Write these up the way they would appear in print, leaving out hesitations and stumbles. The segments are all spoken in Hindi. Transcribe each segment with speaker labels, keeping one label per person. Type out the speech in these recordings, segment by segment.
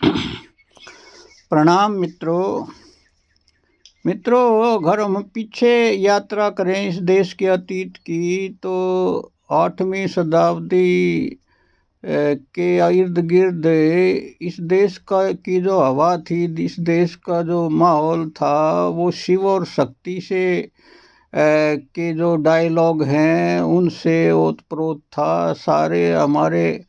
Speaker 1: प्रणाम मित्रों। अगर हम पीछे यात्रा करें इस देश के अतीत की, तो 8वीं शताब्दी के इर्द गिर्द इस देश की जो हवा थी, इस देश का जो माहौल था, वो शिव और शक्ति से के जो डायलॉग हैं उनसे ओतप्रोत था। सारे हमारे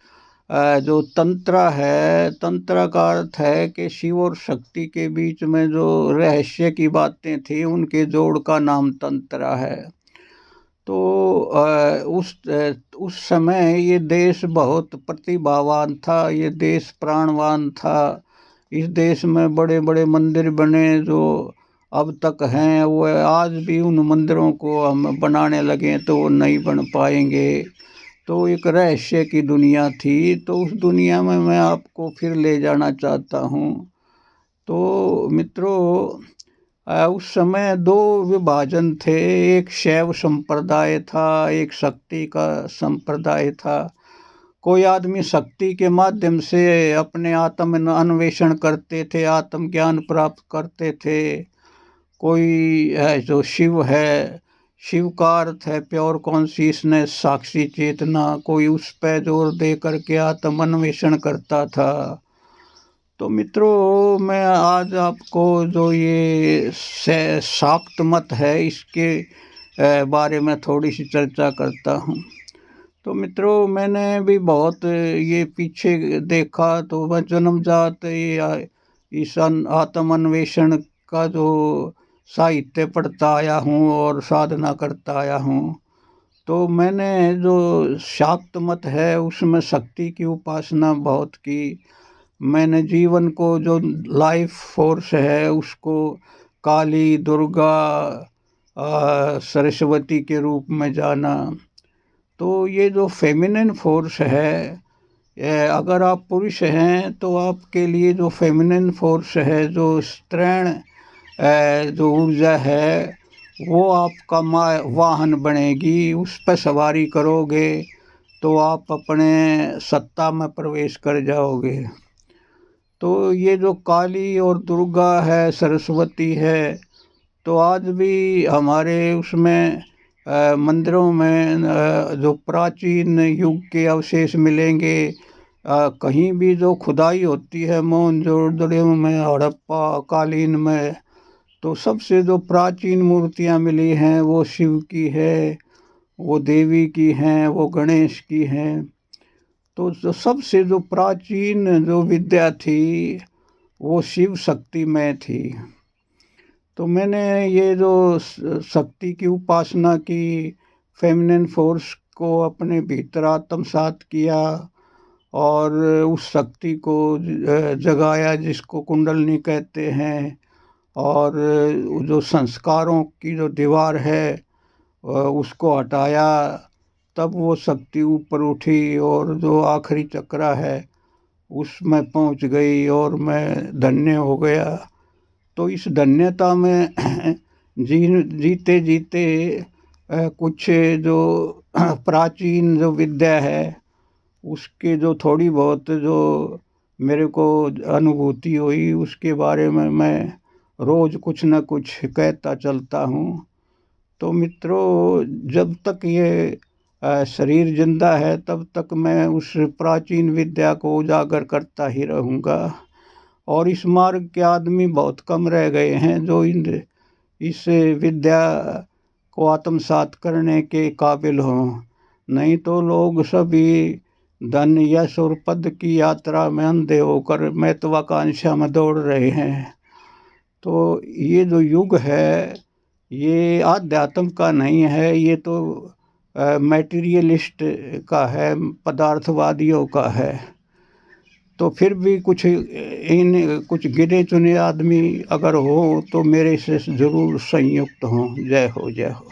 Speaker 1: जो तंत्र का अर्थ है कि शिव और शक्ति के बीच में जो रहस्य की बातें थी, उनके जोड़ का नाम तंत्र है। तो उस समय ये देश बहुत प्रतिभावान था, ये देश प्राणवान था। इस देश में बड़े बड़े मंदिर बने जो अब तक हैं, वो आज भी उन मंदिरों को हम बनाने लगे तो वो नहीं बन पाएंगे। तो एक रहस्य की दुनिया थी, तो उस दुनिया में मैं आपको फिर ले जाना चाहता हूँ। तो मित्रों, उस समय दो विभाजन थे। एक शैव संप्रदाय था, एक शक्ति का संप्रदाय था। कोई आदमी शक्ति के माध्यम से अपने आत्म अन्वेषण करते थे, आत्मज्ञान प्राप्त करते थे। कोई है जो शिव है, शिव का अर्थ है प्योर कॉन्शियसनेस, साक्षी चेतना। कोई उस पर जोर दे करके आत्म अन्वेषण करता था। तो मित्रों, मैं आज आपको जो ये शाक्त मत है, इसके बारे में थोड़ी सी चर्चा करता हूँ। तो मित्रों, मैंने भी बहुत ये पीछे देखा, तो मैं जन्मजात इस आत्म अन्वेषण का जो साहित्य पढ़ता आया हूँ और साधना करता आया हूँ। तो मैंने जो शाक्त मत है उसमें शक्ति की उपासना बहुत की। मैंने जीवन को जो लाइफ फोर्स है उसको काली, दुर्गा, सरस्वती के रूप में जाना। तो ये जो फेमिनिन फोर्स है, अगर आप पुरुष हैं तो आपके लिए जो फेमिनिन फोर्स है, जो स्त्रीण जो ऊर्जा है, वो आपका वाहन बनेगी। उस पर सवारी करोगे तो आप अपने सत्ता में प्रवेश कर जाओगे। तो ये जो काली और दुर्गा है, सरस्वती है, तो आज भी हमारे उसमें मंदिरों में जो प्राचीन युग के अवशेष मिलेंगे। कहीं भी जो खुदाई होती है मोहनजोदड़ो में, हड़प्पा कालीन में, तो सबसे जो प्राचीन मूर्तियाँ मिली हैं वो शिव की है, वो देवी की हैं, वो गणेश की हैं। तो सबसे जो प्राचीन जो विद्या थी वो शिव शक्ति में थी। तो मैंने ये जो शक्ति की उपासना की, फेमिनिन फोर्स को अपने भीतर आत्मसात किया और उस शक्ति को जगाया, जिसको कुंडलनी कहते हैं। और जो संस्कारों की जो दीवार है उसको हटाया, तब वो शक्ति ऊपर उठी और जो आखिरी चक्रा है उसमें पहुंच गई और मैं धन्य हो गया। तो इस धन्यता में जीते जीते कुछ जो प्राचीन जो विद्या है उसके जो थोड़ी बहुत जो मेरे को अनुभूति हुई, उसके बारे में मैं रोज़ कुछ न कुछ कहता चलता हूँ। तो मित्रों, जब तक ये शरीर जिंदा है तब तक मैं उस प्राचीन विद्या को उजागर करता ही रहूँगा। और इस मार्ग के आदमी बहुत कम रह गए हैं जो इस विद्या को आत्मसात करने के काबिल हों। नहीं तो लोग सभी धन, यश और पद की यात्रा में अंधे होकर महत्वाकांक्षा में दौड़ रहे हैं। तो ये जो युग है ये आध्यात्म का नहीं है, ये तो मैटीरियलिस्ट का है, पदार्थवादियों का है। तो फिर भी कुछ गिने चुने आदमी अगर हो तो मेरे से ज़रूर संयुक्त हों। जय हो, जय हो।